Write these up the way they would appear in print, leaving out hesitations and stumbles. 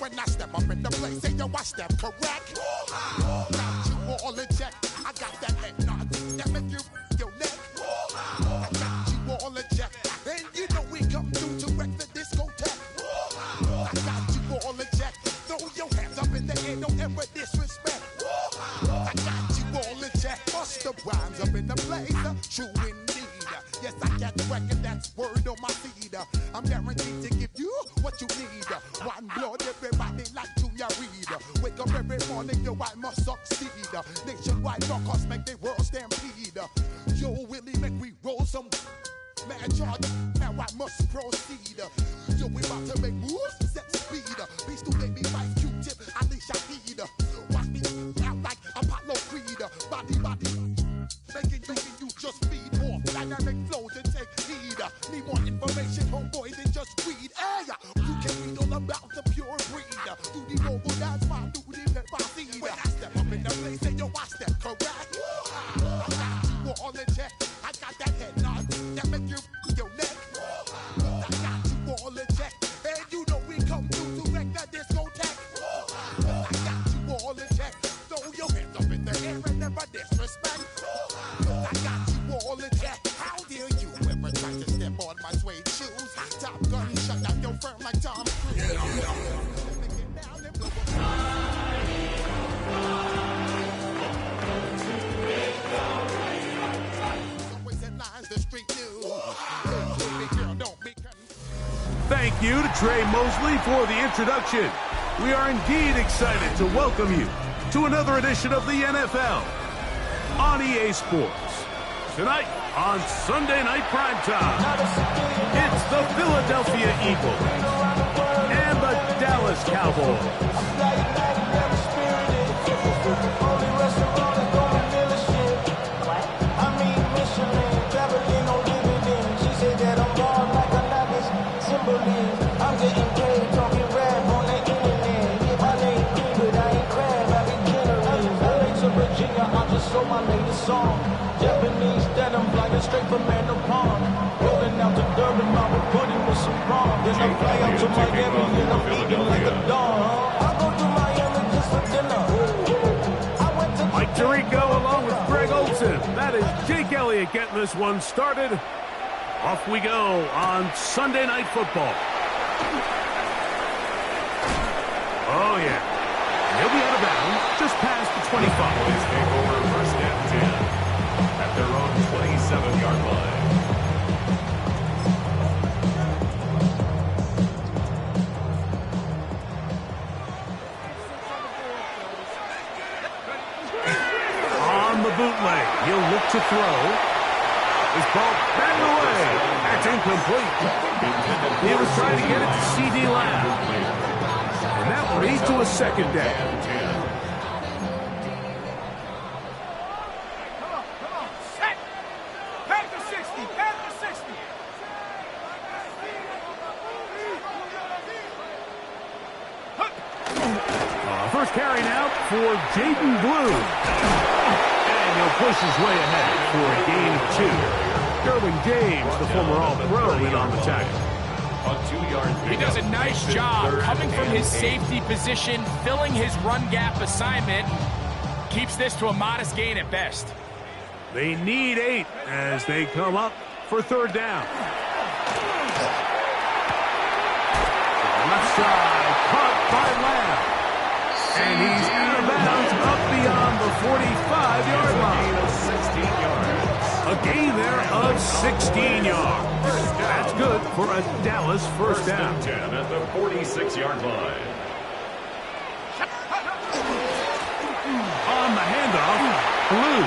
when I step up in the place, say yo, I step correct. Got you all in check. I got that head nod that make you your neck. I got you all in check, and you know we come through to wreck the discotheque. I got you all in check. Throw your hands up in the air, don't ever disrespect. I got you all in check. Bust the rhymes up in the place, true indeed. Yes, I got the record, that's word on my feed. I'm guaranteed to give you what you need. One blood, everybody like Junior Reed. Wake up every morning, yo, I must succeed. Nationwide rockers make the world stampede. Yo, Willie, make we roll some mad charge. Now I must proceed. Yo, we about to make moves, set speed. Beast to baby, fight Q-tip, Alicia Heed. Watch me out like Apollo Creed. Body, making you just feed off dynamic flows and take heed. Need more information, homeboy, than just read. Hey, you can read all about the pure breed. Do the mobile dance, my duty, pepper seed. When I step up in the place, say yo, I step correct. I got you all in check. I got that head nod that make you your neck. I got you all in check, and you know we come through to wreck that discotheque. I got you all in check. Throw your hands up in the air and never disrespect. I got you all in check. How dare you ever try to step on my suede shoes? Top Gun shut down your firm like Tom Cruise. Thank you to Trey Mosley for the introduction. We are indeed excited to welcome you to another edition of the NFL on EA Sports. Tonight on Sunday Night Primetime, it's the Philadelphia Eagles and the Dallas Cowboys. I'm getting paid, talking rap on the internet. Yeah, my name David, I ain't crab, I be generous. LA to Virginia, I just sold my latest song. Japanese denim, flying straight from Manapon. Rolling out to Durban, mama pudding with some rum. Then I fly out to Miami and I'm eating like a dog. I go to Miami just for dinner. Mike Tirico along with Greg Olsen. That is Jake Elliott getting this one started. Off we go on Sunday Night Football. Oh, yeah. He'll be out of bounds just past the 25. Cowboys take over first and 10 at their own 27-yard line. On the bootleg, he'll look to throw. His ball batted away. That's incomplete. He was trying to get it to C.D. Lamb. And that will lead to a second down. Come on. Set. Pass the 60. Pass the 60. First carry now for Jaden Blue. And he'll push his way ahead for a gain of 2. Derwin James, the former All-Pro, in on the tackle. He does a nice job coming from his safety position, filling his run gap assignment. Keeps this to a modest gain at best. They need 8 as they come up for third down. Left side, caught by Lamb. And he's out of bounds up beyond the 45-yard line. 16 yards. A gain there of 16 yards. That's good for a Dallas first down. 10 at the 46-yard line. On the handoff, Blue.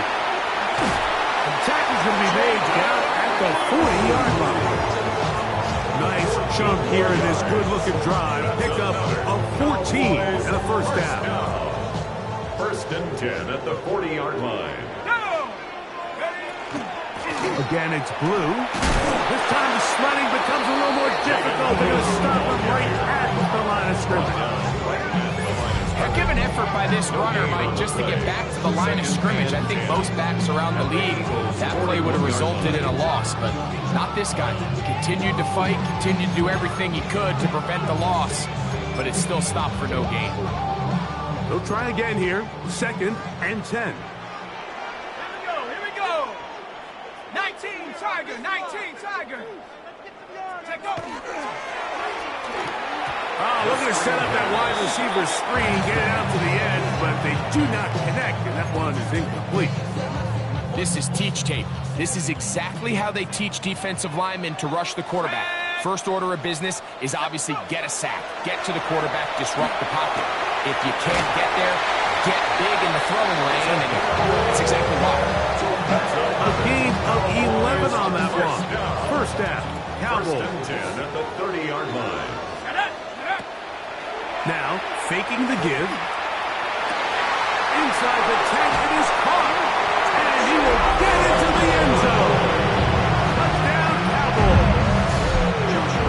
The tackle's going to be made down at the 40-yard line. Nice chunk here in this good-looking drive. Pick up of 14 and a first down. First and 10 at the 40-yard line. Again, it's Blue. This time the sledding becomes a little more difficult. They're going to stop him right at the line of scrimmage. A given effort by this runner, Mike, just to get back to the line of scrimmage. I think most backs around the league, that play would have resulted in a loss, but not this guy. Continued to fight, continued to do everything he could to prevent the loss. but it's still stopped for no gain. They'll try again here. 2nd and 10. Here we go. 19 Tiger, 19 Tiger. Take over. Oh, looking to set up that wide receiver screen, get it out to the end, but they do not connect, and that one is incomplete. This is teach tape. This is exactly how they teach defensive linemen to rush the quarterback. First order of business is obviously get a sack, get to the quarterback, disrupt the pocket. If you can't get there, get big in the throwing lane, and that's exactly why. A gain of 11 on that one. First down, Cowboys. 10 at the 30-yard line. Now, faking the give. Inside the 10, it is caught. And he will get into the end zone. Touchdown, Cowboys.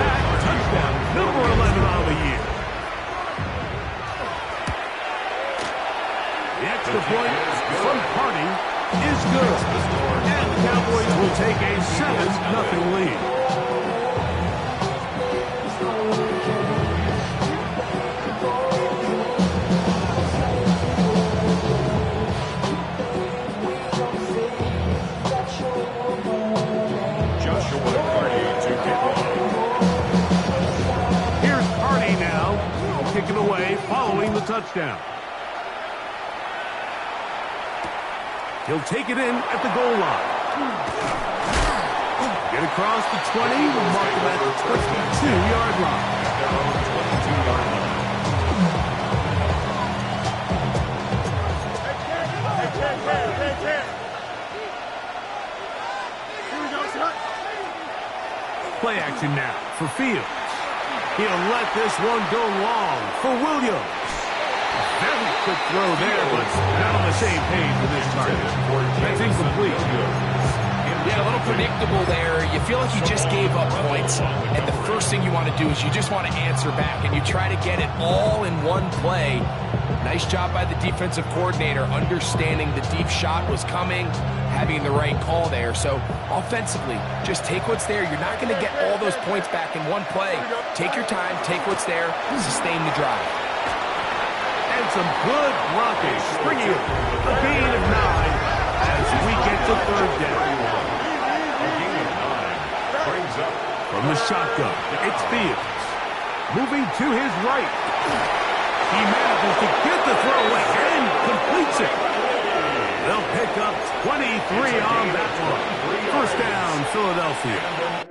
That touchdown, number 11 on the year. The extra point from Harding is good. And the Cowboys will take a 7-0 lead. Kicking away following the touchdown. He'll take it in at the goal line. Get across the 20, we'll mark him at the 22-yard line. Play action now for Fields. He'll let this one go long for Williams. Very quick throw there, but not on the same page with his target. That's incomplete. Yeah, a little predictable there. You feel like you just gave up points, and the first thing you want to do is you just want to answer back, and you try to get it all in one play. Nice job by the defensive coordinator, understanding the deep shot was coming, having the right call there. So offensively, just take what's there. You're not going to get all those points back in one play. Take your time, take what's there, sustain the drive. And some good blocking, bringing it a gain of 9 as we get to third down. A gain of 9 brings up from the shotgun. It's Fields moving to his right. He manages to get the throw away and completes it. They'll pick up 23 on that one. First down, Philadelphia.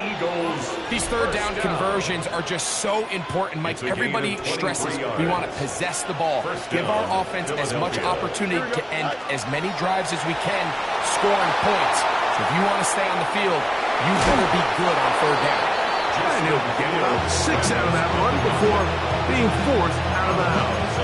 Eagles. These third down conversions are just so important, Mike. Everybody stresses we want to possess the ball, give our offense as much opportunity to end as many drives as we can, scoring points. So if you want to stay on the field, you better be good on third down. And he'll get about 6 out of that one before being forced out of the house.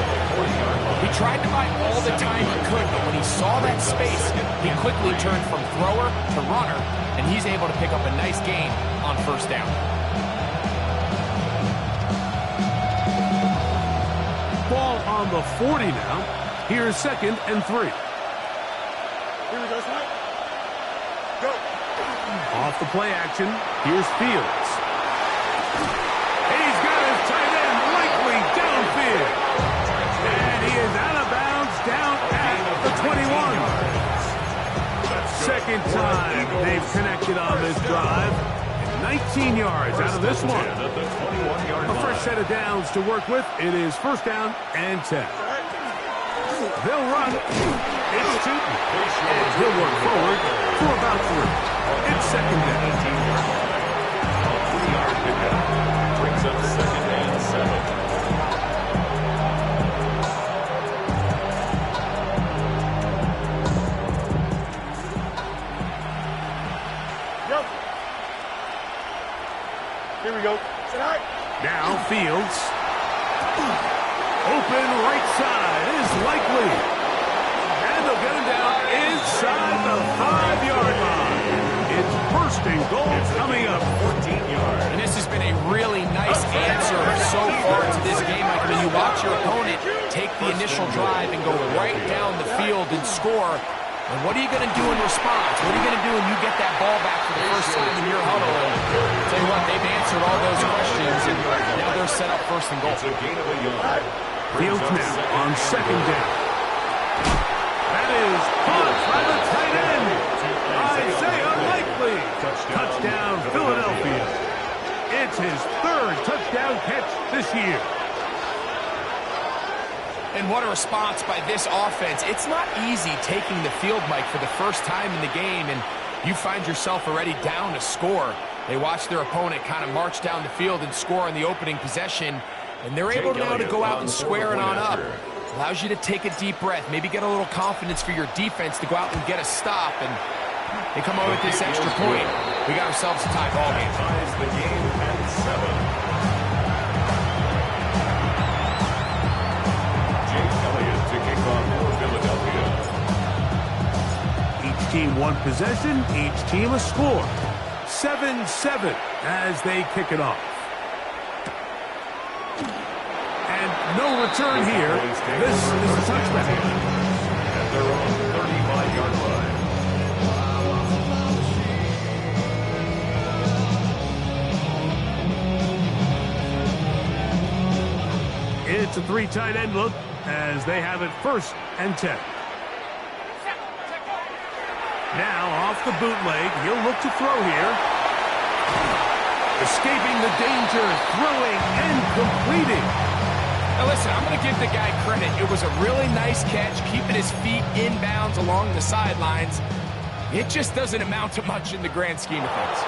He tried to buy all the time he could, but when he saw that space, he quickly turned from thrower to runner, and he's able to pick up a nice gain on first down. Ball on the 40 now. Here's 2nd and 3. Here we go, Smite. Go. Off the play action, here's Fields. He's got his tight end likely downfield. And he is out of bounds down at the 21. Second time they've connected on this drive. 19 yards out of this one. A fresh set of downs to work with. It is first down and 10. They'll run. It's Tootin. And he'll work forward for about 3. It's second down. A 3-yard pickup brings up 2nd and 7. Yo, Here we go. Now Fields. Open right side is likely. And they'll get him down inside the 5-yard line. It's first and goal coming up. 14 yards. And this has been a really nice answer so far to this game. Like when you watch your opponent take the initial drive and go right down the field and score. And what are you going to do in response? What are you going to do when you get that ball back for the first time in your huddle? And I'll tell you what, they've answered all those questions, and now they're set up first and goal. It's a gain of a yard. Fields now on second down. That is caught by the tight end. Isaiah Likely. Touchdown, Philadelphia. It's his third touchdown catch this year. And what a response by this offense. It's not easy taking the field, Mike, for the first time in the game, and you find yourself already down to score. They watch their opponent kind of march down the field and score on the opening possession, and they're able now to go out and square it on up. Allows you to take a deep breath, maybe get a little confidence for your defense to go out and get a stop, and they come away with this extra point. We got ourselves a tie ball game. Ties the game at 7. Each team one possession, each team a score. 7-7 as they kick it off. And no return here. This is a touchback. At their own 35-yard line. It's a 3 tight end look as they have it first and 10. Now off the bootleg, he'll look to throw here. Escaping the danger, throwing and completing. Now listen, I'm going to give the guy credit. It was a really nice catch, keeping his feet inbounds along the sidelines. It just doesn't amount to much in the grand scheme of things.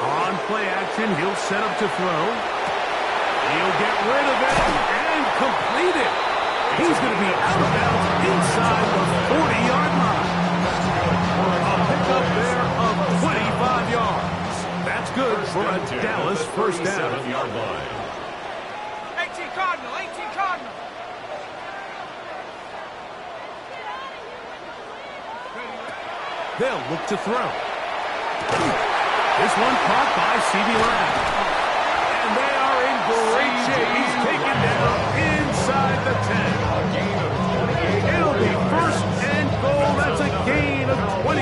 On play action, he'll set up to throw. He'll get rid of it and complete it. He's going to be out of bounds inside the 40-yard line. A pickup there of 25 yards. That's good for a Dallas first down. 47-yard line. 18 Cardinal, 18 Cardinal. They'll look to throw. This one caught by CeeDee Lamb. And they are in great shape. He's taken down inside the 10. It'll be first and goal. That's a gain of 28.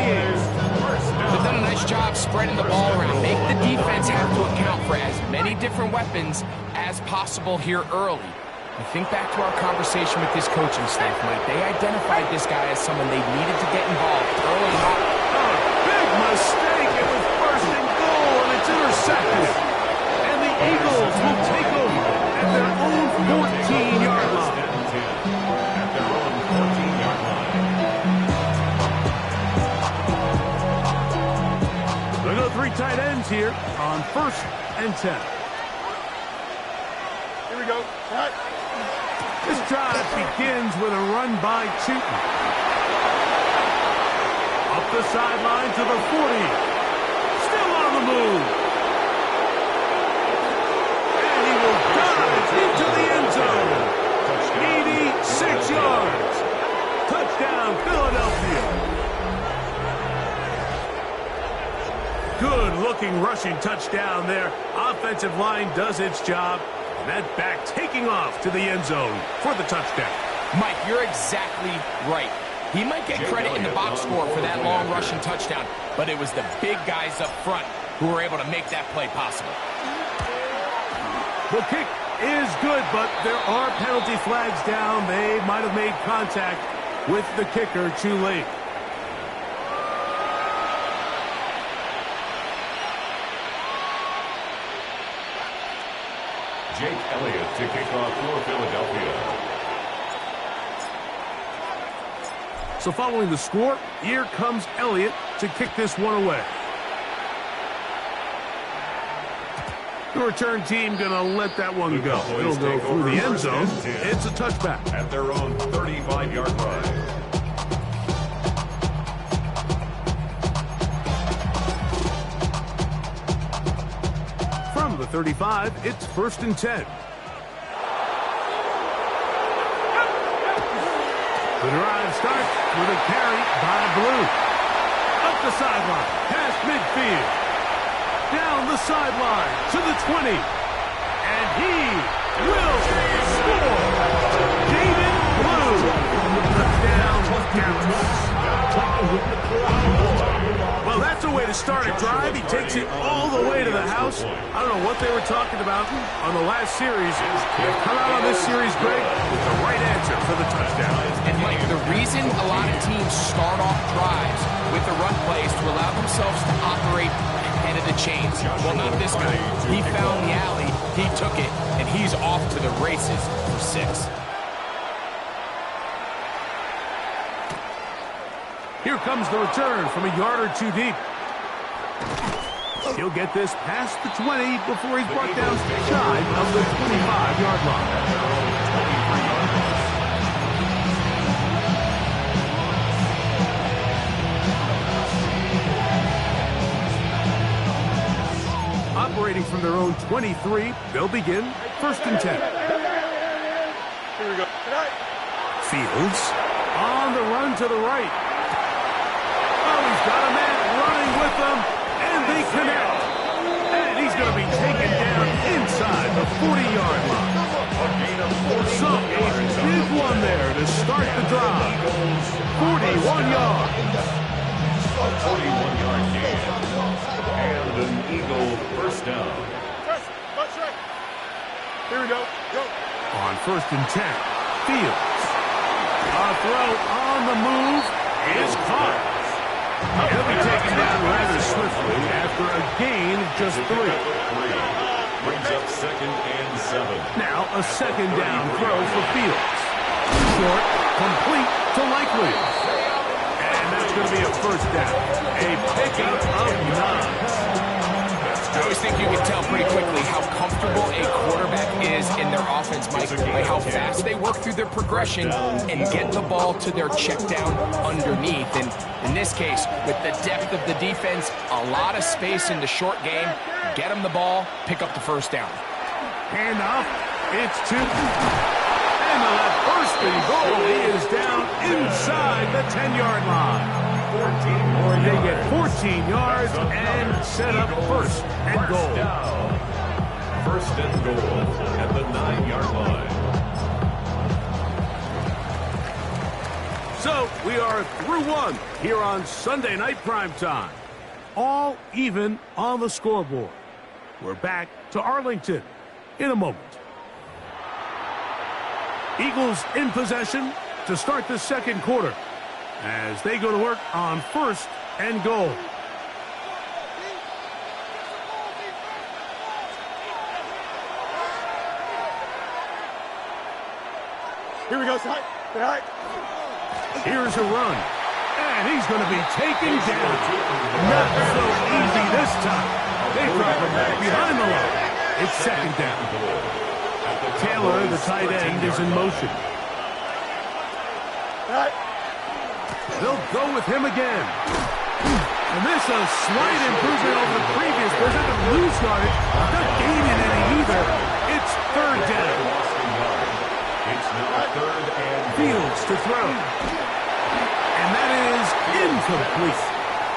They've done a nice job spreading the ball around. Make the defense have to account for as many different weapons as possible here early. I think back to our conversation with this coaching staff, Mike. They identified this guy as someone they needed to get involved early on. A big mistake. It was first and goal, and it's intercepted. And the Eagles will take over at their own 14-yard line. At their own 14-yard line. There go 3 tight ends here on first and 10. Here we go. All right. This drive begins with a run by Chutin. Up the sideline to the 40. Still on the move. And he will dive into the end zone. 86 yards. Touchdown, Philadelphia. Good-looking rushing touchdown there. Offensive line does its job. That back taking off to the end zone for the touchdown. Mike, you're exactly right. He might get credit in the box score for that long rushing touchdown, but it was the big guys up front who were able to make that play possible. The kick is good, but there are penalty flags down. They might have made contact with the kicker too late. Jake Elliott to kick off for Philadelphia. So following the score, here comes Elliott to kick this one away. The return team going to let that one go. It'll go through the end zone. It's a touchback. At their own 35-yard line. From the 35, it's 1st and 10. The drive starts with a carry by Blue. Up the sideline, past midfield. Down the sideline to the 20. And he will score. David Blue. Touchdown, Dallas. Well, that's a way to start a drive. He takes it all the way to the house. I don't know what they were talking about on the last series. They've come out on this series, Greg, with the right answer for the touchdown. And, Mike, the reason a lot of teams start off drives with the run plays to allow themselves to operate ahead of the chains. Well, not this guy. He found the alley, he took it, and he's off to the races for 6. Here comes the return from a yard or two deep. He'll get this past the 20 before he's brought down shy of the 25-yard line. Operating from their own 23, they'll begin 1st and 10. Here we go. Fields on the run to the right. Oh, he's got a man running with them, and they connect. And he's going to be taken down inside the 40-yard line. So a big one there to start the drive. 41 yards. A 41-yard gain. And an Eagle first down. Here we go. Go. On 1st and 10, Fields. A throw on the move is caught. He'll be taken down rather swiftly after a gain of just 3. Brings up 2nd and 7. Now a 2nd down throw for Fields. Short, complete to Likely. And that's going to be a 1st down. A pickup of 9. I always think you can tell pretty quickly how comfortable a quarterback is in their offense, Mike, by how fast they work through their progression and get the ball to their check down underneath. And in this case, with the depth of the defense, a lot of space in the short game, get them the ball, pick up the 1st down. Hand off, it's 2. And the first and goal is down inside the 10-yard line. They get 14 yards and set up 1st and goal. 1st and goal at the 9-yard line. So we are through 1 here on Sunday Night Primetime. All even on the scoreboard. We're back to Arlington in a moment. Eagles in possession to start the 2nd quarter as they go to work on 1st and goal. Here we go, Sai. Here's a run, and he's going to be taken down. Not so easy this time. They drop him back behind the line. It's 2nd down. Taylor, the tight end, is in motion. They'll go with him again. And this is a slight improvement over the previous. There's not a loose yardage. Not gaining any either. It's 3rd down. It's now 3rd and Fields to throw. And that is incomplete.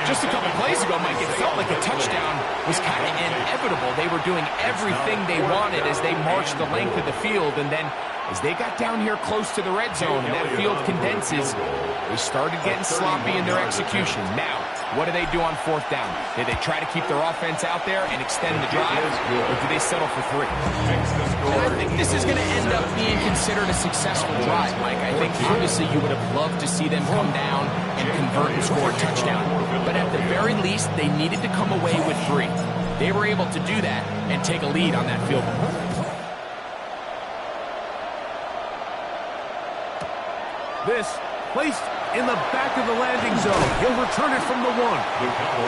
Just a couple plays ago, Mike, it felt like a touchdown was kind of inevitable. They were doing everything they wanted as they marched the length of the field, and then as they got down here close to the red zone and that field condenses, they started getting sloppy in their execution. Now, what do they do on 4th down? Do they try to keep their offense out there and extend the drive, or do they settle for 3? And I think this is going to end up being considered a successful drive, Mike. I think obviously you would have loved to see them come down and convert and score a touchdown. But at the very least, they needed to come away with 3. They were able to do that and take a lead on that field goal. This Placed in the back of the landing zone. He'll return it from the 1.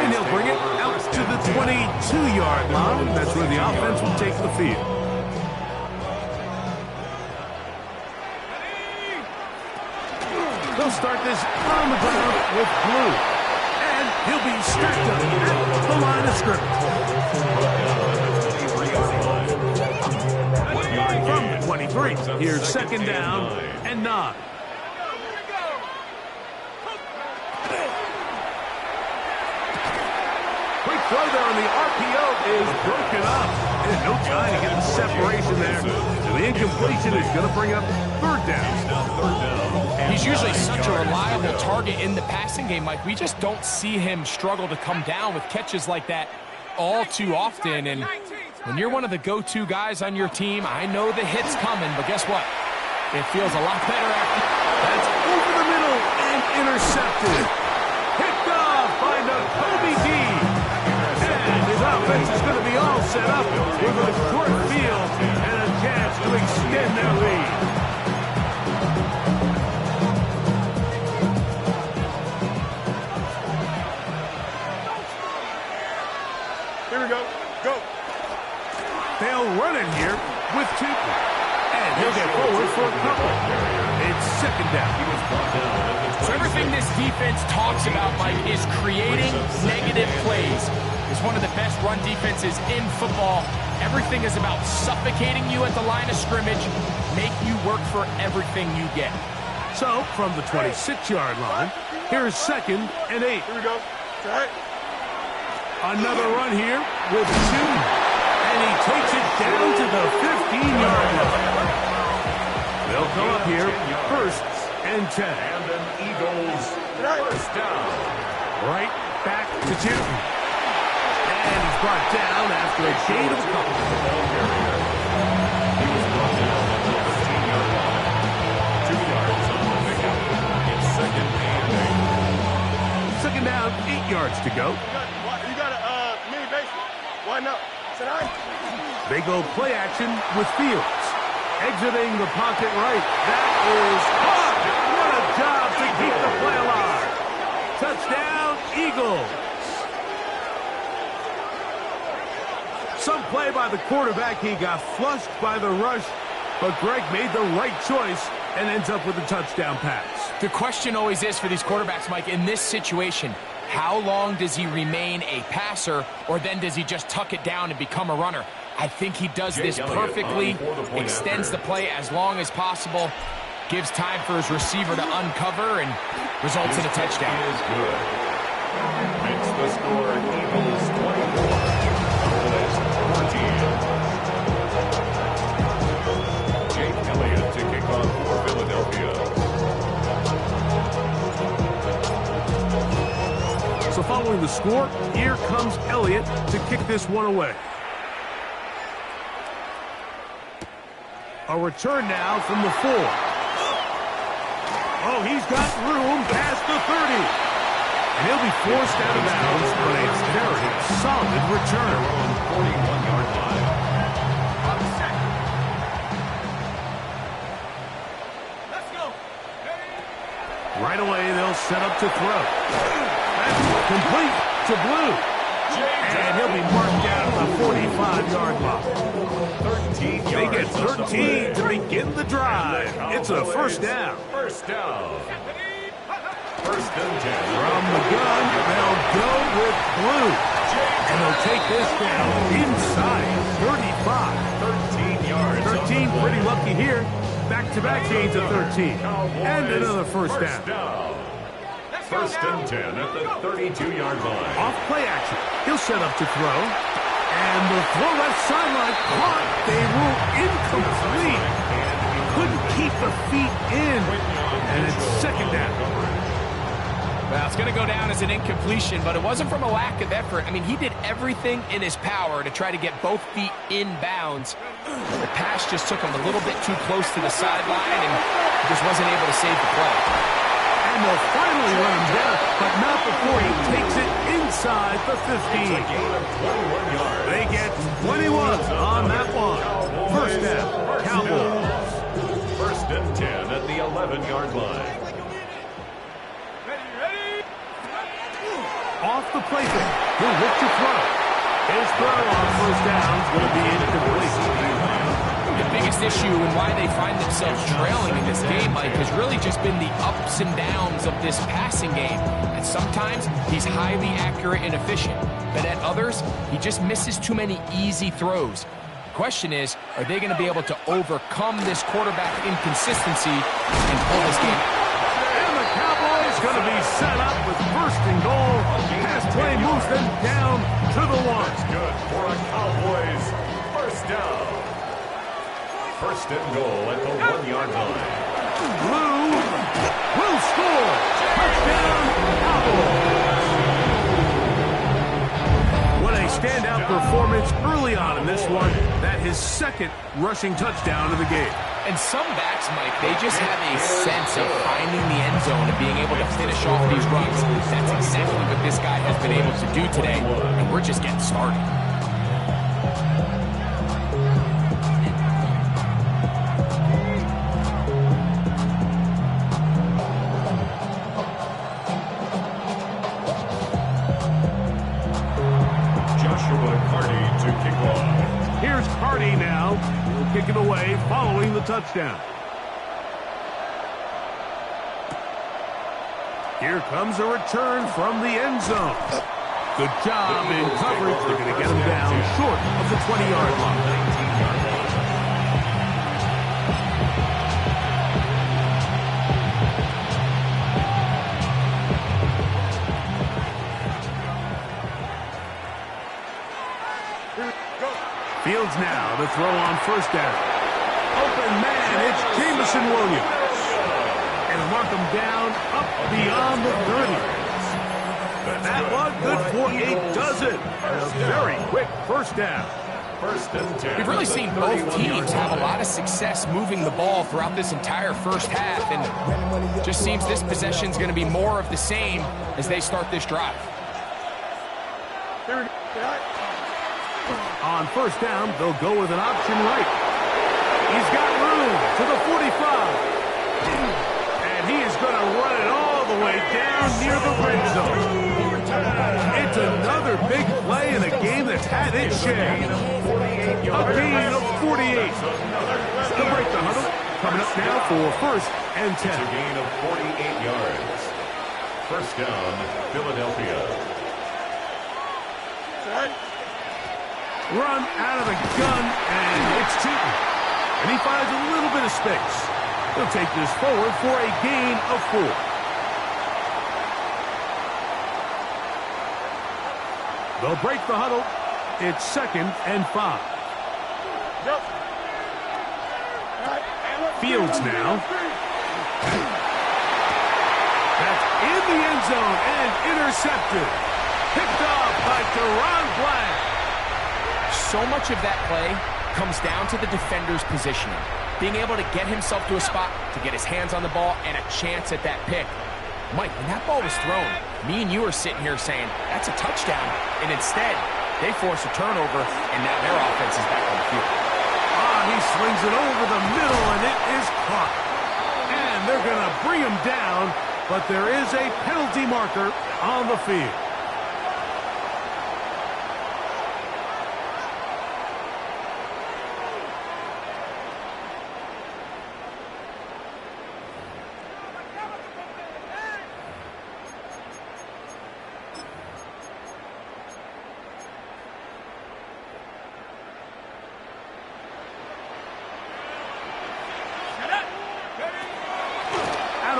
And he'll bring it out to the 22-yard line. That's where the offense will take the field. They'll start this on the ground with Blue. And he'll be stacked up at the line of scrimmage. From the 23, here's second down and 9. Quick throw there on the RPO is broken up. And no time to get the separation there. So the incompletion is going to bring up third down. He's usually such a reliable target in the passing game, Mike. We just don't see him struggle to come down with catches like that all too often. And when you're one of the go-to guys on your team, I know the hit's coming, but guess what? It feels a lot better after. That's over the middle and intercepted. Picked off by Nakobe Dean. And his offense is going to be all set up with a short field and a chance to extend their lead. Here we go. Go. They'll run it here with 2. And he'll get forward for a couple. It's second down. So everything this defense talks about, Mike, is creating negative plays. It's one of the best run defenses in football. Everything is about suffocating you at the line of scrimmage, make you work for everything you get. So, from the 26-yard line, here's second and 8. Here we go. All right. Another run here with 2. And he takes it down to the 15-yard line. They'll come up here first and 10. And an Eagles first down. Right back to Newton. And he's brought down after a gain of a couple. He was brought down at the 15-yard line. 2 yards on the pickup. It's second and 8. Second down, 8 yards to go. You got a mini basement. Why not? Sit down. They go play action with Fields. Exiting the pocket right. That is caught. What a job to keep the play alive. Touchdown, Eagles. Some play by the quarterback. He got flushed by the rush, but Greg made the right choice and ends up with a touchdown pass. The question always is for these quarterbacks, Mike, in this situation, how long does he remain a passer, or then does he just tuck it down and become a runner? I think he does this perfectly, extends the play as long as possible, gives time for his receiver to uncover, and results in a touchdown. Is good. Makes the score Eagles 24, Cowboys 14. Jake Elliott to kick off for Philadelphia. So following the score, here comes Elliott to kick this one away. A return now from the 4. Oh, he's got room past the 30. And he'll be forced out of bounds, but a very solid return. 41-yard line. Let's go. Right away, they'll set up to throw. That's complete to Blue. And he'll be marked down at the 45-yard line. 13 They get yards. 13 to begin the drive. It's a first down. First down. First and 10. From the gun, they'll go with Blue. And they'll take this down inside 35. 13 yards. 13, pretty lucky here. Back-to-back gains of 13. And another first down. First and 10 at the 32-yard line. Off play action. He'll set up to throw. And the throw left sideline caught. They rule incomplete. Couldn't keep the feet in. And it's second down. Well, it's going to go down as an incompletion, but it wasn't from a lack of effort. I mean, he did everything in his power to try to get both feet in bounds. The pass just took him a little bit too close to the sideline, and he just wasn't able to save the play. And they'll finally run him down, but not before he takes it inside the 15. They get 21 on that one. First down, Cowboys. First and 10 at the 11-yard line. off the playbook. He'll look to throw. His throw on first down is going to be incomplete. The biggest issue and why they find themselves trailing in this game, Mike, has really just been the ups and downs of this passing game. And sometimes he's highly accurate and efficient, but at others, he just misses too many easy throws. The question is, are they going to be able to overcome this quarterback inconsistency and pull this game? And the Cowboys going to be set up with first and goal. Pass play moves them down to the one. That's good for a Cowboys first down. First and goal at the 1-yard line. Blue will score. Touchdown, Cowboys. What a standout performance early on in this one. That his second rushing touchdown of the game. And some backs, Mike, they just have a sense of finding the end zone and being able to finish off these runs. That's exactly what this guy has been able to do today, and we're just getting started. Here's Cardi now. He'll kick it away following the touchdown. Here comes a return from the end zone. Good job in coverage. They're going to get him down short of the 20-yard line. Fields now to throw on first down. Open man, it's Jameson Williams. And mark him down up beyond the 30. That one good for 8 dozen. And a very quick first down. First and 10. We've really seen both teams have a lot of success moving the ball throughout this entire first half, and just seems this possession is going to be more of the same as they start this drive. On first down, they'll go with an option right. He's got room to the 45. And he is going to run it all the way down near the red zone. It's another big play in a game that's had its share. A gain of 48. To break the huddle. Coming up now for first and 10. It's a gain of 48 yards. First down, Philadelphia. Run out of the gun, and it's Cheaton. And he finds a little bit of space. He'll take this forward for a gain of 4. They'll break the huddle. It's second and 5. Fields now. That's in the end zone and intercepted. Picked off by Deron Bland. So much of that play comes down to the defender's positioning. Being able to get himself to a spot, to get his hands on the ball, and a chance at that pick. Mike, when that ball was thrown, me and you are sitting here saying, that's a touchdown. And instead, they force a turnover, and now their offense is back on the field. He slings it over the middle, and it is caught. And they're going to bring him down, but there is a penalty marker on the field.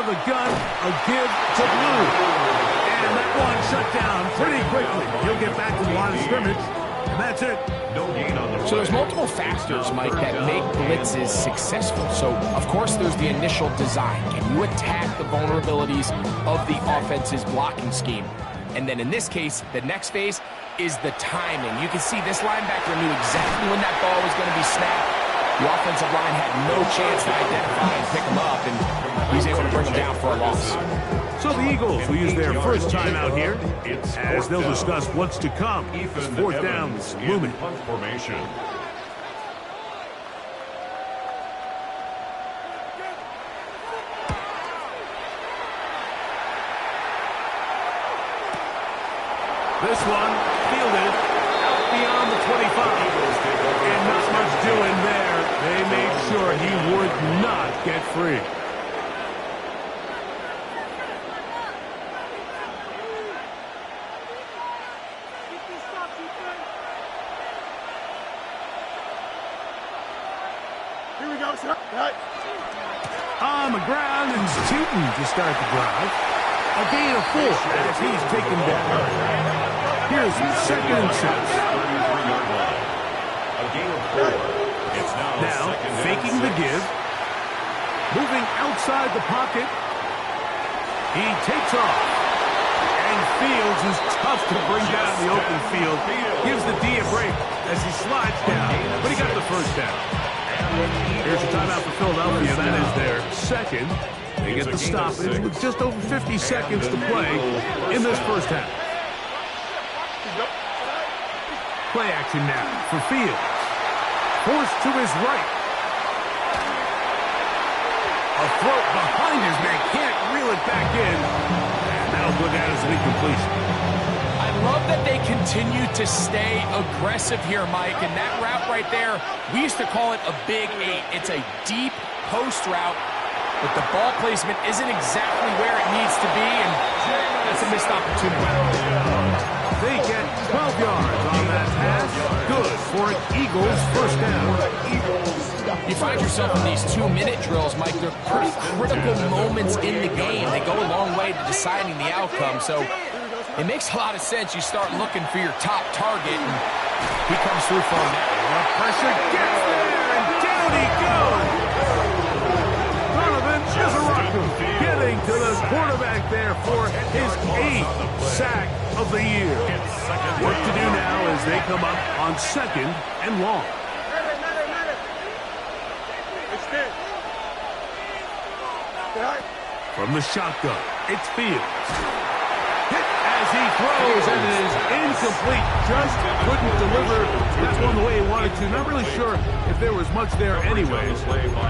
The gun, a give to Blue. And that one shut down pretty quickly. He'll get back to the line of scrimmage, and that's it. No gain on the So there's multiple factors, Mike, that make blitzes successful. So, of course, there's the initial design. Can you attack the vulnerabilities of the offense's blocking scheme? And then in this case, the next phase is the timing. You can see this linebacker knew exactly when that ball was going to be snapped. The offensive line had no chance to identify and pick him up, and he's able to bring him down for a loss. So the Eagles will use their first timeout here as they'll discuss what's to come. Fourth down looming. Punt formation. This one fielded out beyond the 25. And not much doing there. They made sure he would not get free. Here we go, sir. Right. On the ground and shooting to start the drive. A gain of 4 as he's taken down. Here's 2nd and 6. A gain of 4. It's Now faking the give. Moving outside the pocket. He takes off. And Fields is tough to bring down in the open field. Gives the D a break as he slides down. But he got the first down. Here's a timeout for Philadelphia. That is their 2nd. They get the stoppage with just over 50 seconds to play in this first half. Play action now for Fields. Forced to his right. A throw behind his man. Can't reel it back in. And that'll go down as an incompletion. I love that they continue to stay aggressive here, Mike, and that route right there, we used to call it a big 8. It's a deep post route, but the ball placement isn't exactly where it needs to be, and that's a missed opportunity. They get 12 yards on that pass. Good for an Eagles first down. You find yourself in these 2-minute drills, Mike. They're pretty critical moments in the game. They go a long way to deciding the outcome, so it makes a lot of sense. You start looking for your top target, and he comes through for him. The pressure gets there, and down he goes. Donovan Izaraku getting to the quarterback there for his 8th sack of the year. Work to do now as they come up on 2nd and long. From the shotgun, it's Fields. Hit as he throws, and it is incomplete. Just couldn't deliver that one the way he wanted to. Not really sure if there was much there anyways.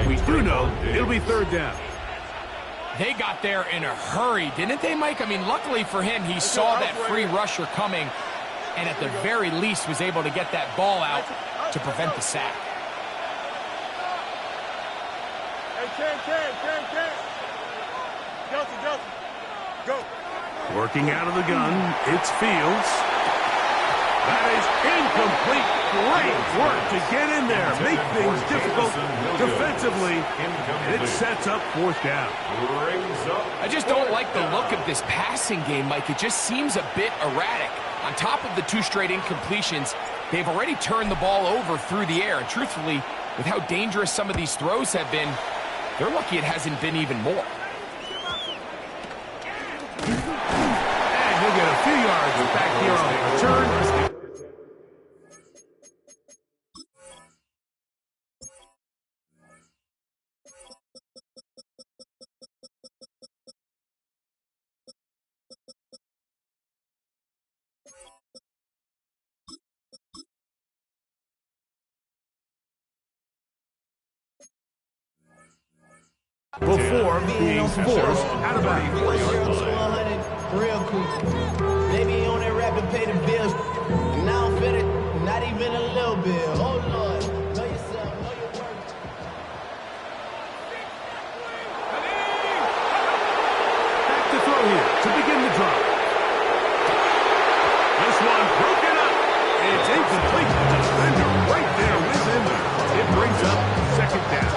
We do know it'll be 3rd down. They got there in a hurry, didn't they, Mike? I mean, luckily for him, he saw that free rusher coming, and at the very least was able to get that ball out to prevent the sack. Go. Working out of the gun, it's Fields. That is incomplete. Great work to get in there. Make things difficult defensively. And it sets up 4th down. I just don't like the look of this passing game, Mike. It just seems a bit erratic. On top of the 2 straight incompletions, they've already turned the ball over through the air. And truthfully, with how dangerous some of these throws have been, they're lucky it hasn't been even more. And he'll get a few yards back here on the return. Before being forced out of bounds. Real quick. Maybe on that rap and pay the bills. And I don't fit it, not even a little bit. Oh Lord, know yourself, know your worth. Back to throw here to begin the drive. This one broken up. It's incomplete. Defender right there with him. It brings up 2nd down.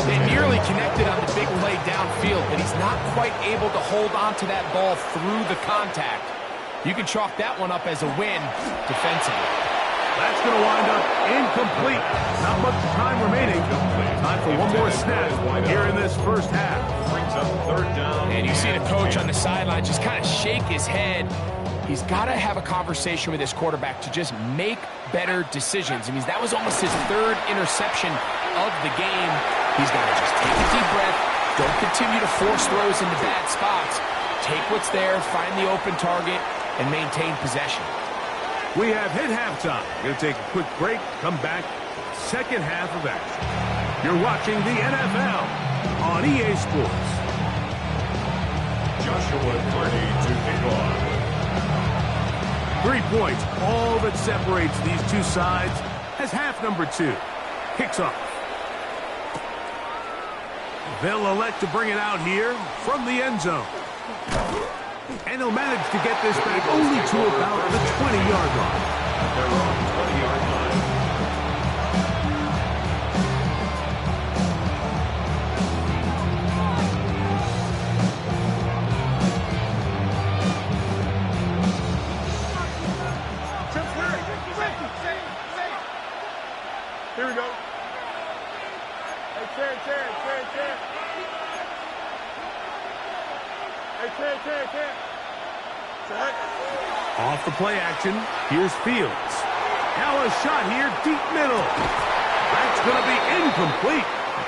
They nearly connected on the big play downfield, but he's not quite able to hold on to that ball through the contact. You can chalk that one up as a win defensively. That's going to wind up incomplete. Not much time remaining. Time for one more snap here in this first half. Brings up 3rd down. And you see the coach on the sideline just kind of shake his head. He's got to have a conversation with his quarterback to just make better decisions. I mean, that was almost his 3rd interception of the game. He's got to just take a deep breath. Don't continue to force throws into bad spots. Take what's there, find the open target, and maintain possession. We have hit halftime. Going to take a quick break, come back, 2nd half of action. You're watching the NFL on EA Sports. Joshua Carney to kick off. 3 points, all that separates these two sides, as half number 2 kicks off. They'll elect to bring it out here from the end zone. And he'll manage to get this back only to about the 20-yard line. They're on the 20-yard line. Here we go. Hey, Terry. Hey, Terry. Check. Off the play action, here's Fields. Now a shot here, deep middle. That's going to be incomplete.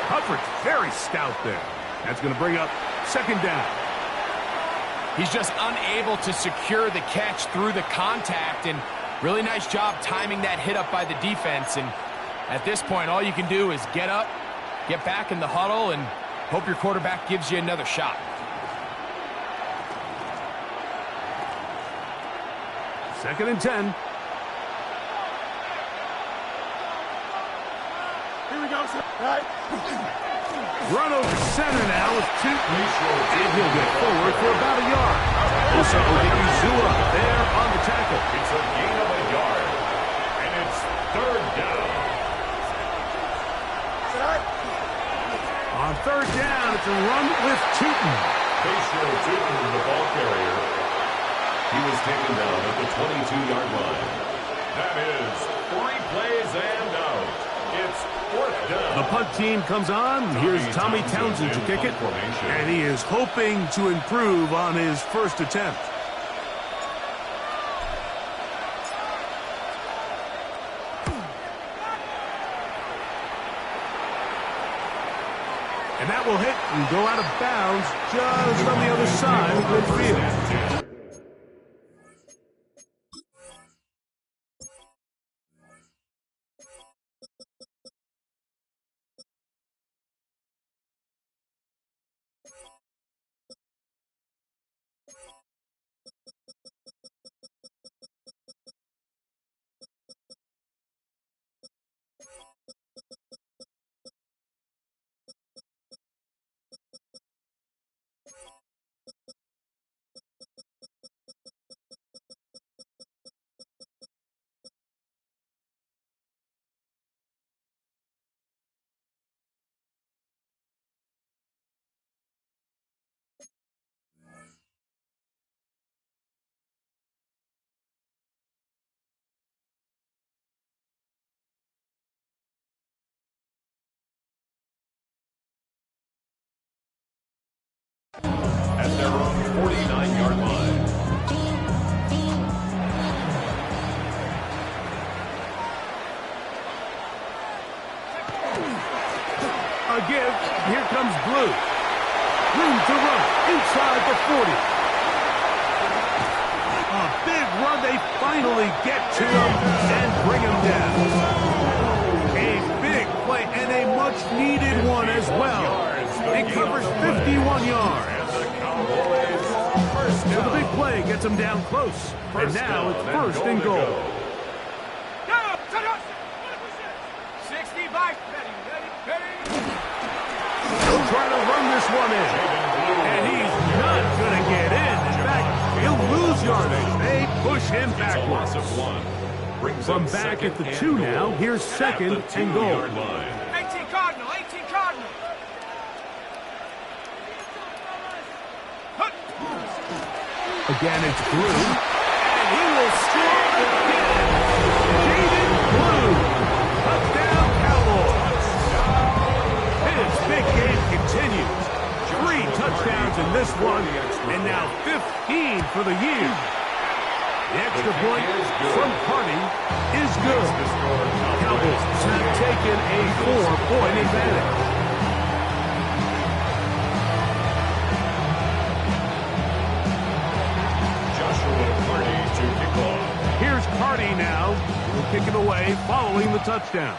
Coverage very stout there. That's going to bring up second down. He's just unable to secure the catch through the contact, and really nice job timing that hit up by the defense. And at this point, all you can do is get up, get back in the huddle, and hope your quarterback gives you another shot. Second and 10. Here we go, sir. All right. Run over center now with Tootin. And he'll get forward for about a yard. Also, Uzua there on the tackle. It's a gain of a yard. And it's third down. On third down, it's a run with Tootin. Patient Tootin, the ball carrier. He was taken down at the 22-yard line. That is 3 plays and out. It's fourth down. The punt team comes on. Here's Tommy Townsend to kick it. And he is hoping to improve on his first attempt. And that will hit and go out of bounds just on the other side of midfield. At their own 49-yard line. A give. Here comes Blue. Room to run inside the 40. A big run. They finally get to him and bring him down. A big play and a much-needed one as well. It covers 51 yards. So the big play gets him down close. And now it's first and goal. 65. Ready. He'll try to run this one in. And he's not going to get in. In fact, he'll lose yardage. They push him backwards. From back at the 2 now, here's second and goal. 18 Cardinal. Again, it's Blue. And he will score again. Jaden Blue. Touchdown, Cowboys. His big game continues. 3 touchdowns in this one, and now 15 for the year. The extra point from Carney is good. Cowboys have taken a 4-point advantage. Here's Carney now. He'll kick it away following the touchdown.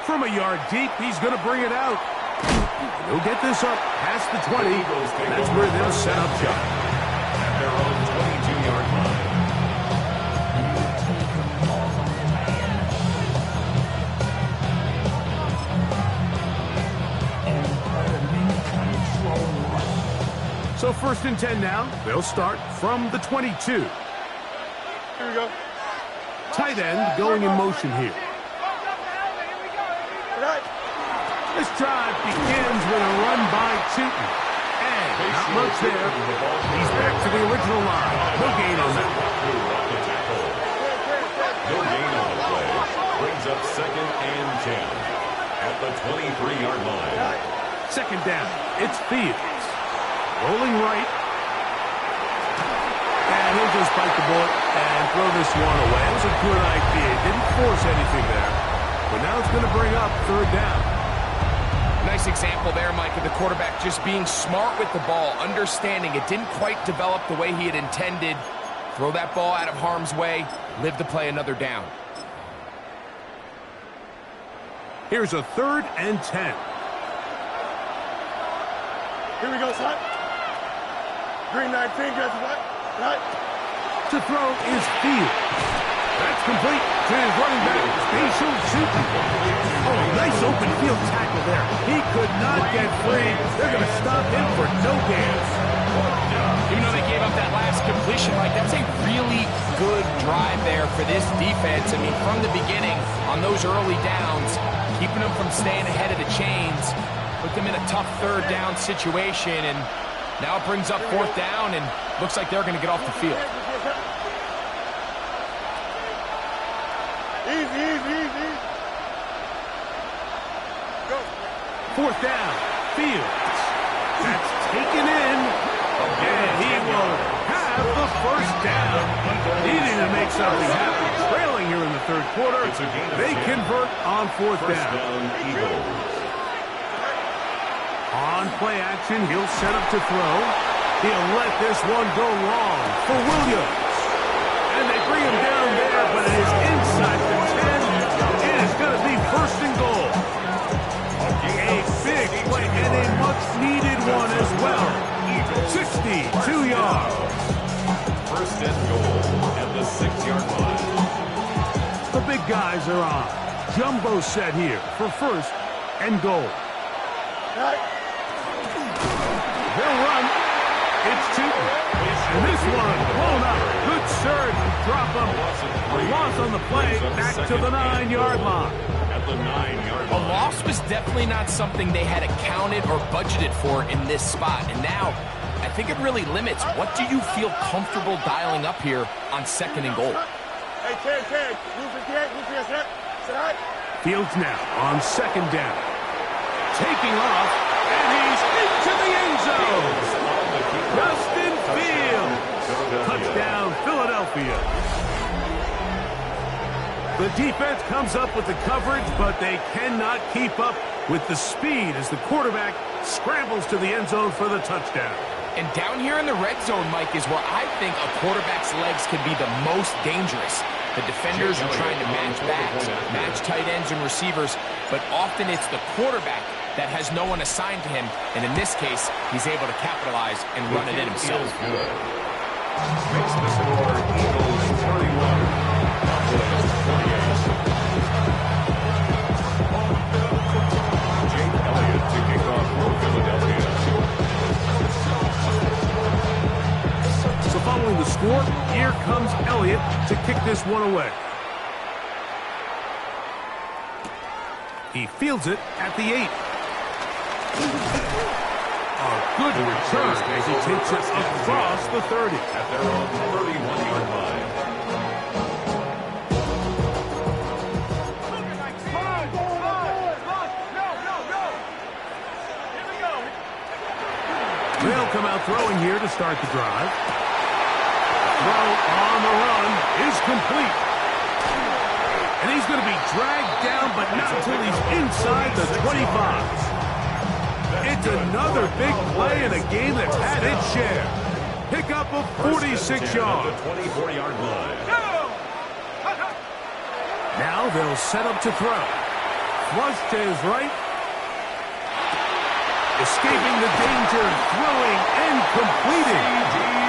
From a yard deep, he's going to bring it out. He'll get this up past the 20. That's where they'll set up shop. So 1st and 10 now. They'll start from the 22. Here we go. Tight end going in motion here. This drive begins with a run by Tootin. And not much there. He's back to the original line. No gain on that. No gain on the play. Brings up 2nd and 10 at the 23-yard line. 2nd down. It's Fields. Rolling right. And he'll just bite the bullet and throw this one away. It was a good idea. Didn't force anything there. But now it's going to bring up 3rd down. Nice example there, Mike, of the quarterback just being smart with the ball, understanding it didn't quite develop the way he had intended. Throw that ball out of harm's way, live to play another down. Here's a 3rd and 10. Here we go, son. Green 19, guess what? Right. To throw is Fields. That's complete to his running back, Spatial Tootin. Oh, nice open field tackle there. He could not get free. They're going to stop him for no gain. Even though they gave up that last completion, Mike, that's a really good drive there for this defense. I mean, from the beginning, on those early downs, keeping them from staying ahead of the chains, put them in a tough 3rd down situation, and now it brings up 4th down, and looks like they're going to get off the field. Easy. Go. 4th down, Fields. That's taken in, and he will have the 1st down. Needing to make something happen. Trailing here in the 3rd quarter. They convert on 4th down. On play action, he'll set up to throw. He'll let this one go long for Williams. And they bring him down there, but it is inside the 10. It is going to be 1st and goal. A big play and a much-needed one as well. 62 yards. 1st and goal at the 6-yard line. The big guys are on. Jumbo set here for 1st and goal. They'll run. It's Tootin. And this one blown up. Good surge. Drop him. A loss on the play. Back to the 9-yard line. At the 9-yard line. A loss was definitely not something they had accounted or budgeted for in this spot. And now, I think it really limits. What do you feel comfortable dialing up here on 2nd and goal? Hey, Ken. Fields now on 2nd down. Taking off, and he's into the end zone. Justin Fields. Touchdown, Philadelphia. The defense comes up with the coverage, but they cannot keep up with the speed as the quarterback scrambles to the end zone for the touchdown. And down here in the red zone, Mike, is where I think a quarterback's legs can be the most dangerous. The defenders are trying to match backs, match tight ends and receivers, but often it's the quarterback that has no one assigned to him, and in this case, he's able to capitalize and run it in himself. Makes the score Eagles 31, Cowboys 28. Jake Elliott to kick off for Philadelphia. So following the score, here comes Elliott to kick this one away. He fields it at the 8. A good return as he takes it across the 30. At their own 31-yard line. They'll come out throwing here to start the drive. Throw on the run is complete. And he's going to be dragged down, but not until he's inside the 25. It's another big play in a game that's had its share. Pickup of 46 yards. 24-yard line. Now they'll set up to throw. Flush to his right. Escaping the danger, throwing and completing.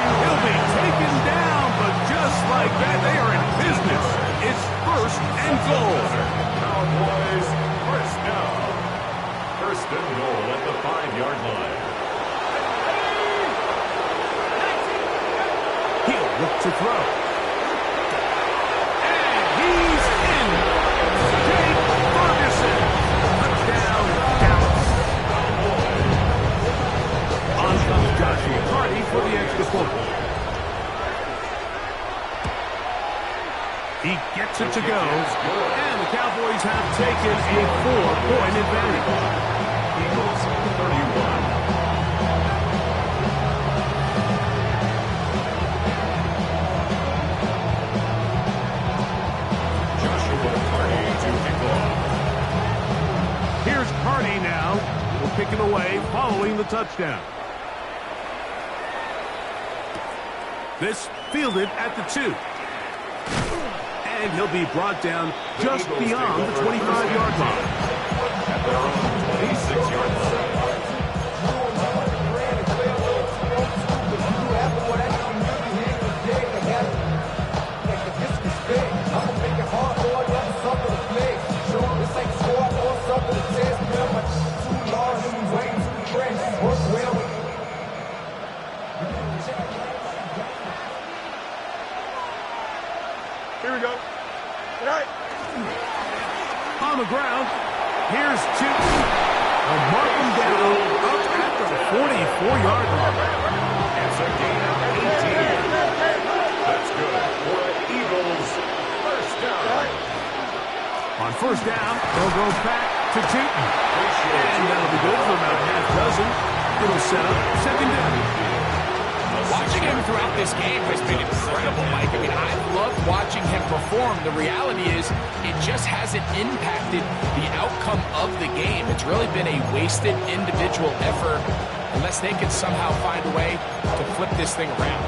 He'll be taken down, but just like that, they are in business. It's 1st and goal. Cowboys, 1st down. 1st and goal at the 5-yard line. look to throw. And he's in. Jake Ferguson. Touchdown, Dallas. On comes Joshua Hardy for the extra point. He gets it to go, and the Cowboys have taken a 4-point advantage. Eagles 31. Joshua Hardy to kick off. Here's Hardy now. Will kick it away following the touchdown. This fielded at the 2. And he'll be brought down just beyond the 25-yard line. At their own 26-yard line. Here we go. All right. On the ground, here's Chip. They'll mark him down up at the 44-yard line. It's a gain of 18. That's good for the Eagles. First down. On first down, they'll go back to Tootin. And that'll be good for about half dozen. It'll set up second down. Watching him throughout this game has been incredible, Mike. I mean, I love watching him perform. The reality is it just hasn't impacted the outcome of the game. It's really been a wasted individual effort unless they can somehow find a way to flip this thing around.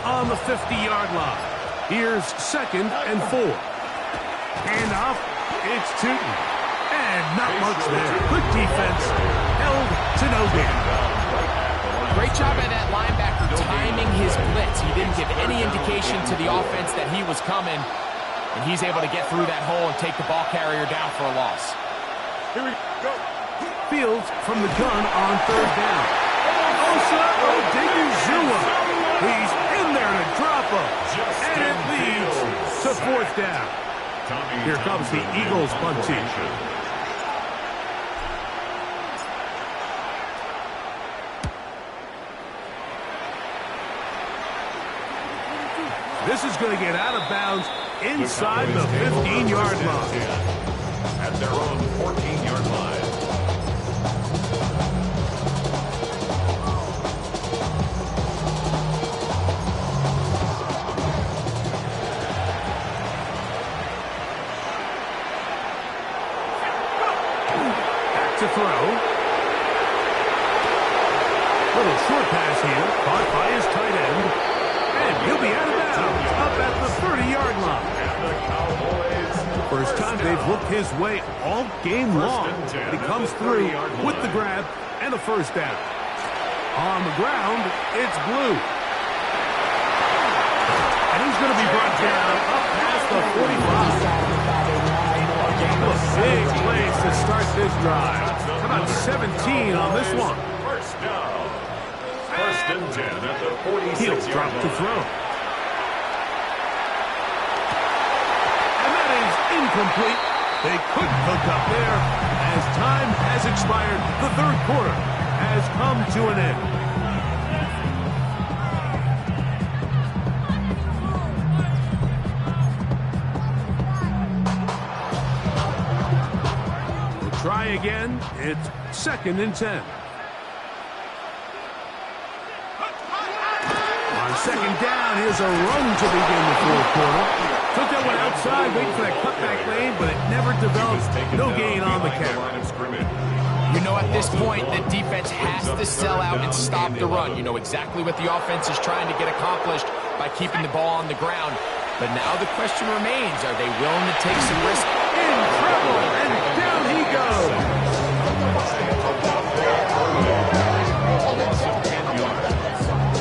On the 50-yard line. Here's second and 4. Hand off. It's Tootin. And not much there. Good defense. Held to no gain. Great job by that linebacker timing his blitz. He didn't give any indication to the offense that he was coming. And he's able to get through that hole and take the ball carrier down for a loss. Here we go. Fields from the gun on third down. Osa Odiguzua. He's in there to drop him. And it leads to fourth down. Here comes the Eagles punt team. This is going to get out of bounds inside the 15-yard line. At their own 14-yard line. To throw. Little short pass here, caught by his tight end. And he'll be out of bounds up at the 30-yard line. First time they've looked his way all game long. He comes through with the grab and a first down. On the ground, it's Blue. And he's going to be brought down up past the 45. Big place to start this drive. About 17 on this one. First down. First and 10 at the 46-yard drop line. to throw. And that is incomplete. They couldn't hook up there. As time has expired, the third quarter has come to an end. Try again. It's second and 10. On second down, here's a run to begin the fourth quarter. Took that one outside, waiting for that cutback lane, but it never developed. No gain on the carry. You know, at this point, the defense has to sell out and stop the run. You know exactly what the offense is trying to get accomplished by keeping the ball on the ground. But now the question remains, are they willing to take some risk? In trouble, and down he goes.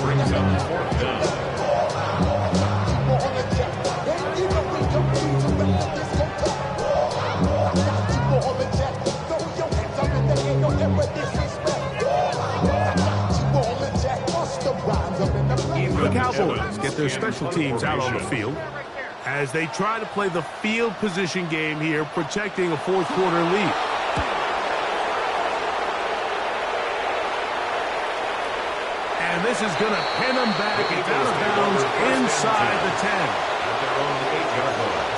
Brings up Cowboys get their special teams out on the field as they try to play the field position game here, protecting a fourth-quarter lead. And this is going to pin them back. It's out of bounds inside the 10. At their own 8-yard line.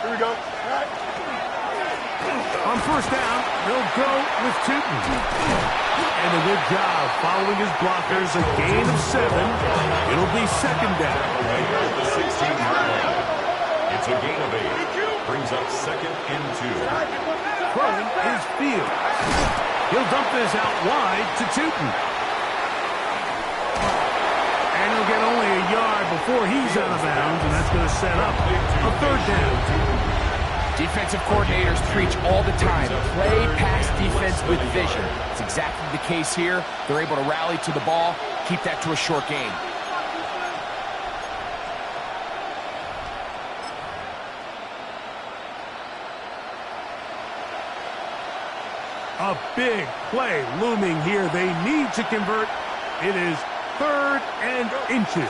Here we go. On first down, they'll go with Tootin. And a good job following his blockers, a gain of 7. It'll be second down. Away at the 16-yard line. It's a gain of 8. Brings up second and 2. Throwing is Fields. He'll dump this out wide to Tootin. And he'll get only a yard before he's out of bounds, and that's going to set up a third down. Defensive coordinators preach all the time, play pass defense with vision. It's exactly the case here. They're able to rally to the ball, keep that to a short gain. A big play looming here. They need to convert. It is 3rd and inches.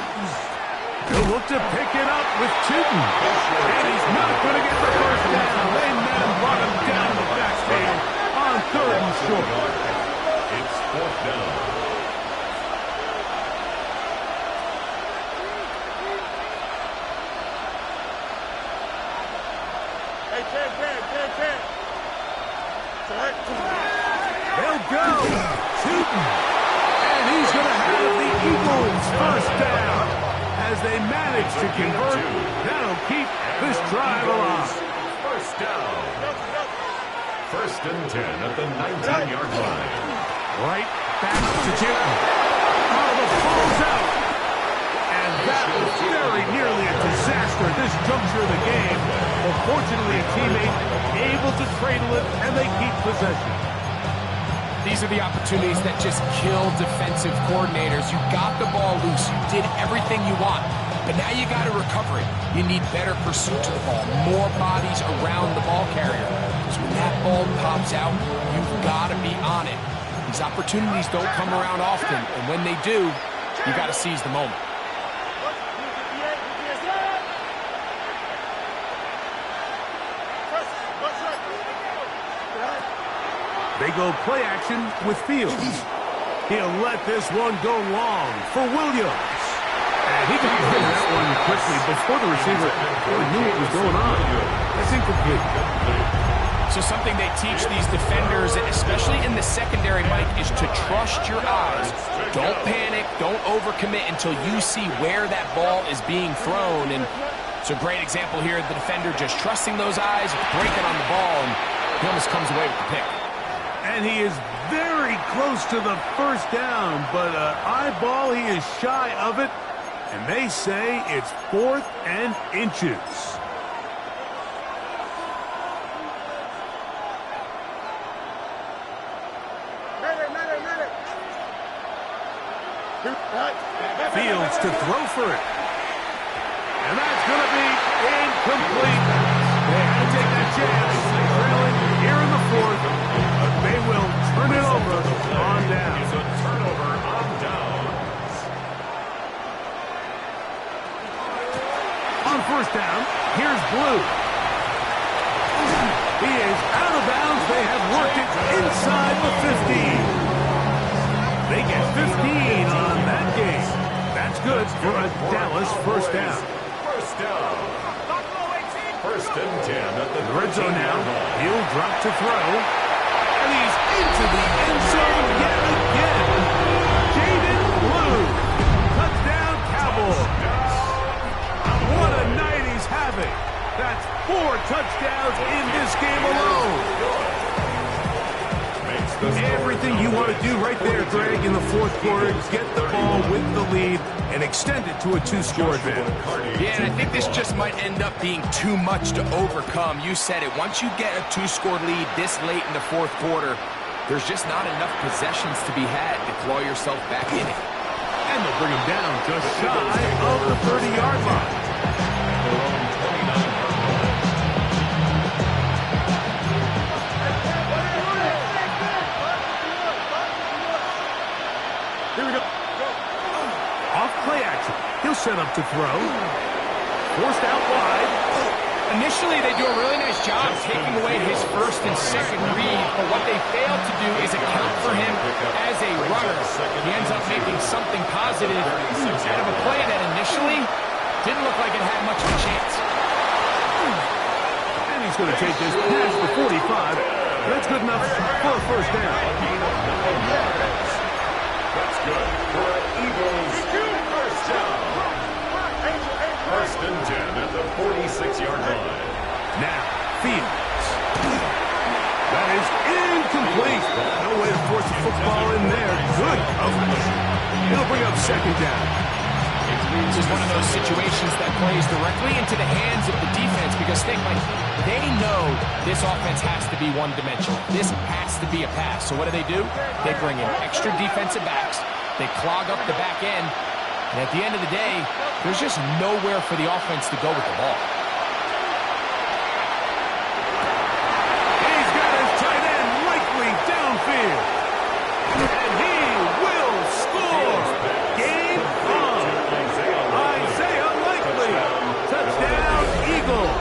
He'll look to pick it up with Tootin. And he's not going to get the first down. They met him, brought him down the backfield on 3rd and short. It's 4th down. Hey, 10. They'll go. Tootin. And he's going to have the Eagles first down. As they manage to convert, that'll keep this drive alive. First down. 1st and 10 at the 19-yard line. Right back to Tootin. Oh, the ball's out. And that was very nearly a disaster at this juncture of the game. But fortunately, a teammate able to cradle it, and they keep possession. These are the opportunities that just kill defensive coordinators. You got the ball loose. You did everything you want. But now you got to recover it. You need better pursuit to the ball. More bodies around the ball carrier. Because when that ball pops out, you've got to be on it. These opportunities don't come around often. And when they do, you got to seize the moment. They go play action with Fields. He'll let this one go long for Williams. And he can hit that one quickly before the receiver really knew what was going on. That's incomplete. So something they teach these defenders, especially in the secondary, Mike, is to trust your eyes. Don't panic. Don't overcommit until you see where that ball is being thrown. And it's a great example here. The defender just trusting those eyes, breaking on the ball, and he almost comes away with the pick. And he is very close to the first down, but eyeball, he is shy of it. And they say it's 4th and inches. Fields to throw for it. And that's going to be incomplete. They had to take that chance. Trailing here in the 4th. But they will turn it over on down. It's a turnover on downs. On first down, here's Blue. He is out of bounds. They have worked it inside the 15. They get 15 on that game. That's good for a Dallas first down. First down. 1st and 10 at the Red zone now. 13-yard line. He'll drop to throw. And he's into the end zone yet again. Jaden Blue. Touchdown Cowboys. What a night he's having. That's 4 touchdowns in this game alone. Everything you want to do right there, Greg, in the 4th quarter. Get the ball with the lead and extend it to a 2-score advantage. Yeah, and I think this just might end up being too much to overcome. You said it. Once you get a 2-score lead this late in the 4th quarter, there's just not enough possessions to be had to claw yourself back in it. And they'll bring him down just shy of the 30-yard line. Here we go. Off play action. He'll set up to throw. Forced out wide. Initially, they do a really nice job taking away his first and second read, but what they fail to do is account for him as a runner. He ends up making something positive out of a play that initially didn't look like it had much of a chance. And he's going to take this past the 45. That's good enough for a first down. That's good for an Eagles first down. First and 10 at the 46-yard line. Now, Fields. That is incomplete. No way to force the football in there. Good coverage. He'll bring up second down. This is one of those situations that plays directly into the hands of the defense because they know this offense has to be one-dimensional. This has to be a pass. So what do? They bring in extra defensive backs. They clog up the back end. And at the end of the day, there's just nowhere for the offense to go with the ball. He's got his tight end likely downfield. And he will score. Game on. Isaiah Likely. Touchdown, Eagles.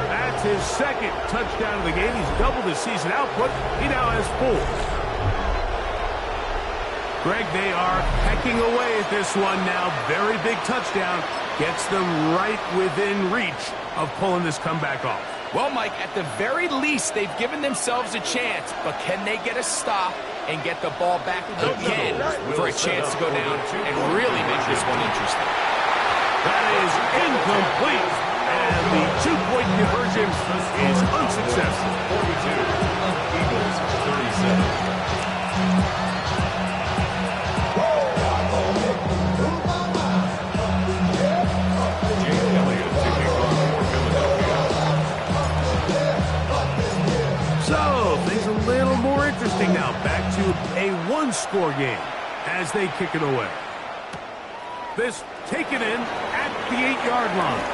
That's his second touchdown of the game. He's doubled his season output. He now has 4. Greg, they are hacking away at this one now. Very big touchdown. Gets them right within reach of pulling this comeback off. Well, Mike, at the very least, they've given themselves a chance. But can they get a stop and get the ball back again for a chance to go down and really make this one interesting? That is incomplete. And the two-point conversion is unsuccessful. 42. Eagles 37. So, things a little more interesting now. Back to a one-score game as they kick it away. This taken in at the 8-yard line.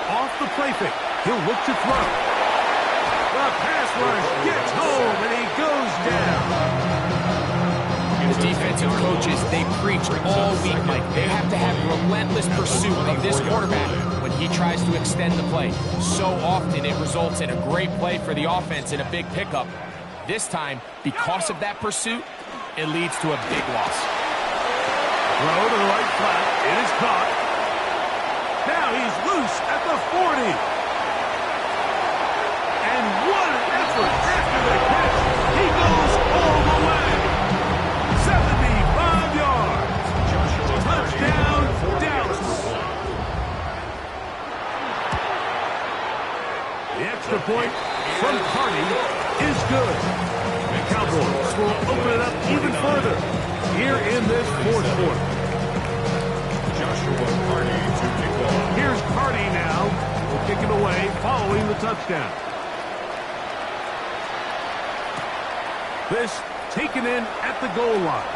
Off the play fake. He'll look to throw. The pass rush gets home, and he goes down. The defensive coaches, they preach all week, Mike. They have to have relentless pursuit of this quarterback when he tries to extend the play. So often it results in a great play for the offense and a big pickup. This time, because of that pursuit, it leads to a big loss. Throw to the right flat. It is caught. Now he's loose at the 40. And what an effort after the catch. He goes all the way. 75 yards. Touchdown, Dallas. The extra point from Carney is good. The Cowboys will open it up even further here in this fourth quarter. Joshua Carney to kick off. Here's Carney now. Will kick it away following the touchdown. This taken in at the goal line.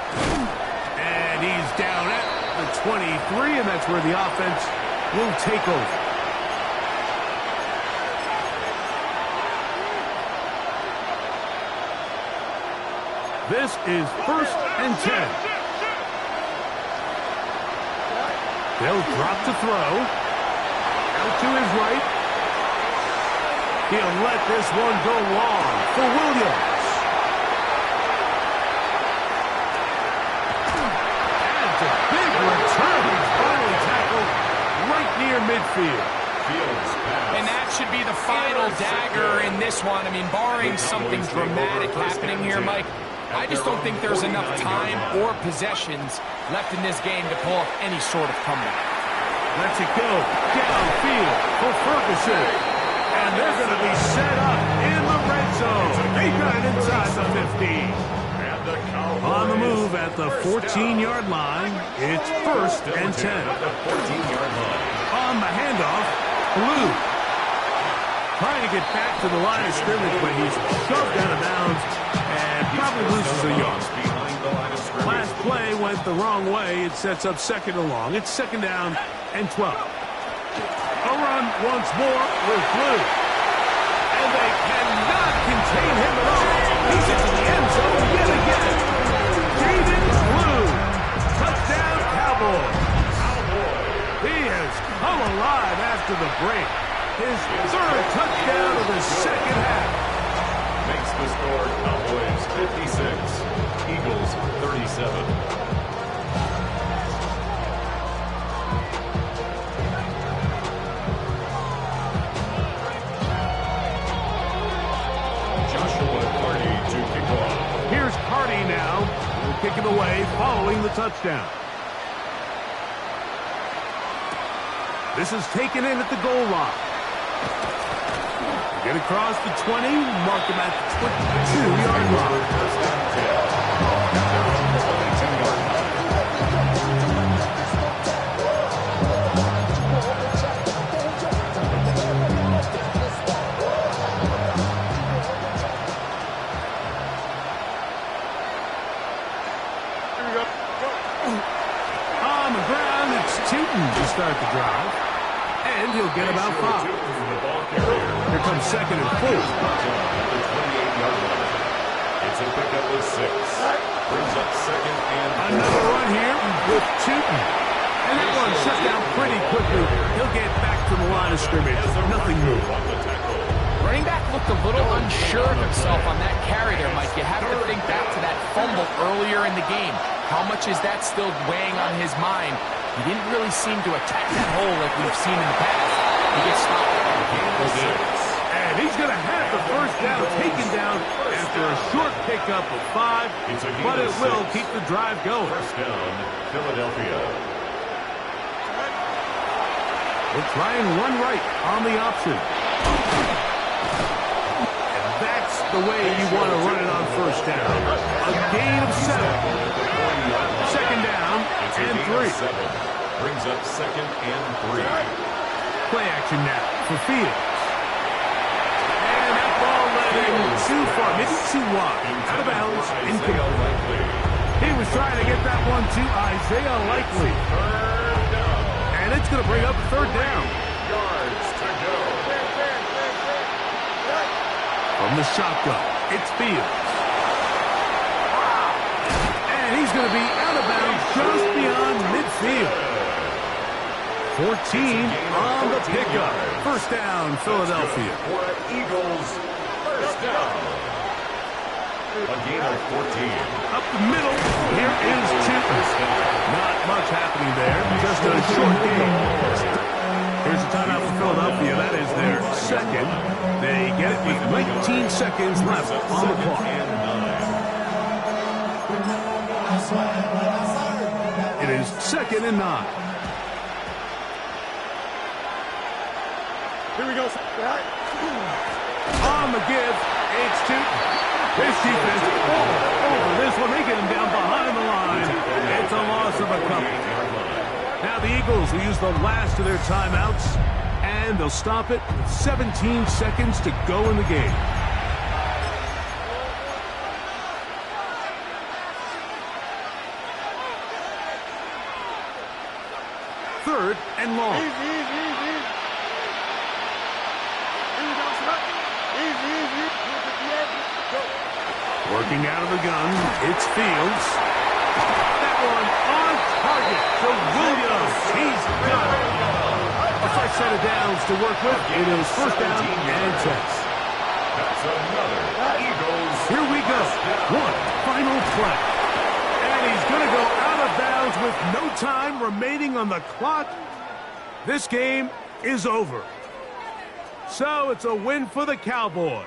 And he's down at the 23, and that's where the offense will take over. This is 1st and 10. They'll drop to throw. Out to his right. He'll let this one go long for Williams. And a big return. He's finally tackled right near midfield. And that should be the final dagger in this one. I mean, barring something dramatic happening here, Mike, I just don't think there's enough time or possessions left in this game to pull off any sort of comeback. Lets it go downfield for Ferguson. And they're going to be set up in the red zone. They got it inside the 15. On the move at the 14-yard line, it's 1st and 10. On the handoff, Blue trying to get back to the line of scrimmage, but he's shoved out of bounds and probably loses a yard. Last play went the wrong way. It sets up 2nd and long. It's 2nd down and 12. A run once more with Blue. And they cannot contain him at all. He's into the end zone yet again. David Blue. Touchdown, Cowboys. He has come alive after the break. His 3rd touchdown of the 2nd half. Makes the score Cowboys 56, Eagles 37. Joshua Carty to kick off. Here's Carty now. He'll kick it away following the touchdown. This is taken in at the goal line. Get across the 20, mark him at the 22-yard line. On the ground, it's Tootin to start the drive. And he'll get about 5. Here comes 2nd and 4. It's a pickup with 6. Brings up 2nd and 4. Another run here with Tootin. And that one shut down pretty quickly. He'll get back to the line of scrimmage. Nothing moved. Running back looked a little unsure of himself on that carry there, Mike. You have to think back to that fumble earlier in the game. How much is that still weighing on his mind? He didn't really seem to attack that hole like we've seen in the past. He gets stopped. And he's going to have the 1st down taken down after a short pickup of 5, but it will keep the drive going. 1st down, Philadelphia. We'll try and run right on the option. And that's the way you want to run it on 1st down. A gain of 7. 2nd down and 3. Brings up 2nd and 3. Play action now for Fields. And that ball led him too far, maybe too wide. Out of bounds, incomplete. He was trying to get that one to Isaiah Likely. And it's going to bring up 3rd down. Yards to go. From the shotgun, it's Fields. And he's going to be out of bounds just beyond midfield. 14 on the pickup. 1st down, Philadelphia. For Eagles, 1st down. A gain of 14. Up the middle, here is Tootin. Not much happening there, just a short game. Here's a timeout for Philadelphia. That is their 2nd. They get it with 19 seconds left on the clock. It is 2nd and 9. Here we go. On the give, it's Tootin. This defense all over this one. They get him down behind the line. It's a loss of a couple. Now the Eagles will use the last of their timeouts, and they'll stop it with 17 seconds to go in the game. Third and long. Working out of the gun, it's Fields. That one on target to Williams. He's got it. A fresh set of downs to work with. It is 1st down and 10. That's another Eagles. Here we go. One final play. And he's going to go out of bounds with no time remaining on the clock. This game is over. So it's a win for the Cowboys.